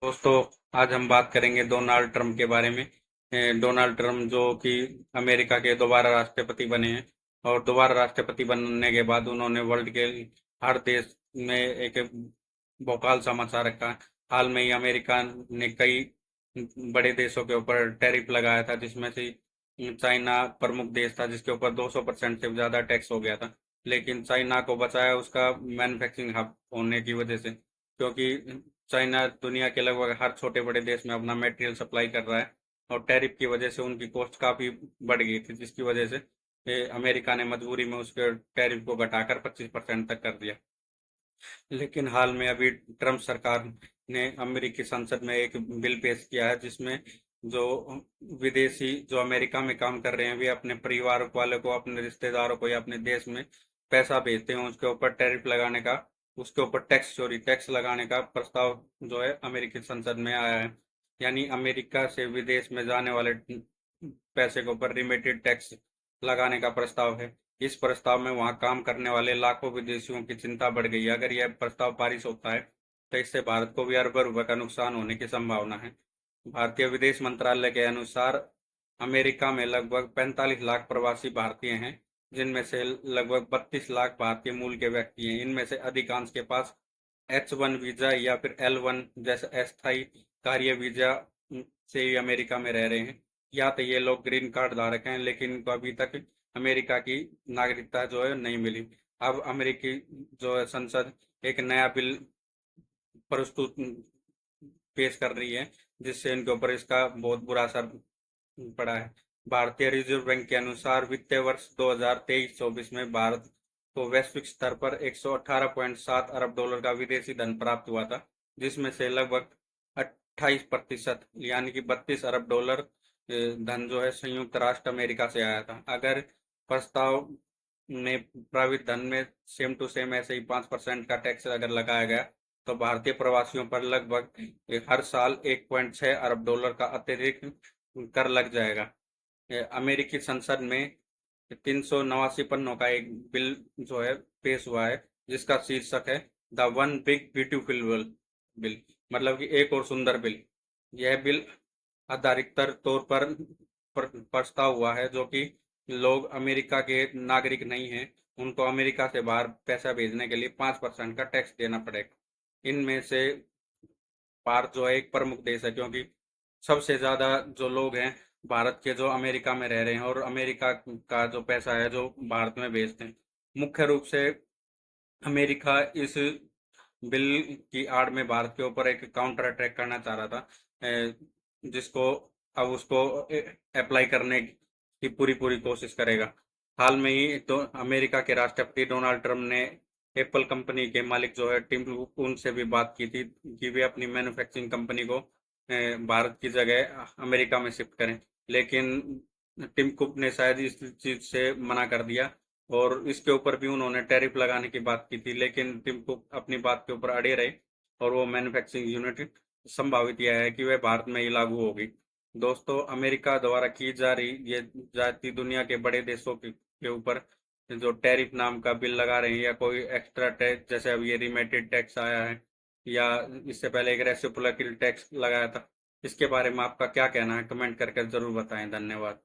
दोस्तों, आज हम बात करेंगे डोनाल्ड ट्रंप के बारे में। डोनाल्ड ट्रंप जो कि अमेरिका के दोबारा राष्ट्रपति बने हैं और दोबारा राष्ट्रपति बनने के बाद उन्होंने वर्ल्ड के हर देश में एक भौकाल सा मचा रखा है। हाल में ही अमेरिका ने कई बड़े देशों के ऊपर टैरिफ लगाया था, जिसमें से चाइना प्रमुख देश था, जिसके ऊपर 200% से ज़्यादा टैक्स हो गया था। लेकिन चाइना को बचाया उसका मैन्युफैक्चरिंग हब होने की वजह से, क्योंकि चाइना दुनिया के लगभग हर छोटे बड़े देश में अपना मटेरियल सप्लाई कर रहा है और टैरिफ की वजह से उनकी कॉस्ट काफ़ी बढ़ गई थी, जिसकी वजह से अमेरिका ने मजबूरी में उसके टैरिफ को घटाकर 25% तक कर दिया। लेकिन हाल में अभी ट्रम्प सरकार ने अमेरिकी संसद में एक बिल पेश किया है, जिसमें जो विदेशी जो अमेरिका में काम कर रहे हैं वे अपने परिवार वालों को, अपने रिश्तेदारों को या अपने देश में पैसा भेजते हैं, उसके ऊपर टैरिफ लगाने का, उसके ऊपर टैक्स लगाने का प्रस्ताव जो है अमेरिकी संसद में आया है। यानी अमेरिका से विदेश में जाने वाले पैसे के ऊपर रिमेटेड टैक्स लगाने का प्रस्ताव है। इस प्रस्ताव में वहां काम करने वाले लाखों विदेशियों की चिंता बढ़ गई है। अगर यह प्रस्ताव पारित होता है तो इससे भारत को भी अरबों रुपए का नुकसान होने की संभावना है। भारतीय विदेश मंत्रालय के अनुसार अमेरिका में लगभग 45 लाख प्रवासी भारतीय हैं, जिनमें से लगभग 32 लाख भारतीय मूल के व्यक्ति हैं। इनमें से अधिकांश के पास H1 वीजा या फिर L1 जैसे अस्थायी कार्य वीजा से ही अमेरिका में रह रहे हैं। या तो ये लोग ग्रीन कार्ड धारक हैं, लेकिन इनको अभी तक अमेरिका की नागरिकता जो है नहीं मिली। अब अमेरिकी जो है संसद एक नया बिल प्रस्तुत पेश कर रही है, जिससे इनके ऊपर इसका बहुत बुरा असर पड़ा है। भारतीय रिजर्व बैंक के अनुसार वित्तीय वर्ष 2023-24 में भारत को वैश्विक स्तर पर 118.7 अरब डॉलर का विदेशी धन प्राप्त हुआ था, जिसमें से लगभग 28% यानी कि 32 अरब डॉलर धन जो है संयुक्त राष्ट्र अमेरिका से आया था। अगर प्रस्ताव में प्रस्तावित धन में सेम टू सेम ऐसे ही 5% का टैक्स अगर लगाया गया तो भारतीय प्रवासियों पर लगभग हर साल 1.6 अरब डॉलर का अतिरिक्त कर लग जाएगा। अमेरिकी संसद में 389 पन्नों का एक बिल जो है पेश हुआ है, जिसका शीर्षक है the one big beautiful bill, मतलब कि एक और सुंदर बिल। यह बिल आधारितर तौर पर प्रस्ताव हुआ है जो कि लोग अमेरिका के नागरिक नहीं हैं, उनको अमेरिका से बाहर पैसा भेजने के लिए 5% का टैक्स देना पड़ेगा। इनमें से भारत जो है एक प्रमुख देश है, क्योंकि सबसे ज़्यादा जो लोग हैं भारत के जो अमेरिका में रह रहे हैं और अमेरिका का जो पैसा है जो भारत में भेजते हैं। मुख्य रूप से अमेरिका इस बिल की आड़ में भारत के ऊपर एक काउंटर अटैक करना चाह रहा था, जिसको अब उसको अप्लाई करने की पूरी पूरी कोशिश करेगा। हाल में ही तो अमेरिका के राष्ट्रपति डोनाल्ड ट्रंप ने एप्पल कंपनी के मालिक जो है टिम कुक उनसे भी बात की थी कि वे अपनी मैन्युफैक्चरिंग कंपनी को भारत की जगह अमेरिका में शिफ्ट करें, लेकिन टिम कुक ने शायद इस चीज़ से मना कर दिया और इसके ऊपर भी उन्होंने टैरिफ लगाने की बात की थी, लेकिन टिम कुक अपनी बात के ऊपर अड़े रहे और वो मैन्युफैक्चरिंग यूनिट संभावित यह है कि वह भारत में ही लागू होगी। दोस्तों, अमेरिका द्वारा की जा रही ये जाती दुनिया के बड़े देशों के ऊपर जो टैरिफ नाम का बिल लगा रहे हैं या कोई एक्स्ट्रा टैक्स, जैसे अब ये रिमेटेड टैक्स आया है या इससे पहले एक रेसिप्रोकल टैक्स लगाया था, इसके बारे में आपका क्या कहना है? कमेंट करके जरूर बताएं। धन्यवाद।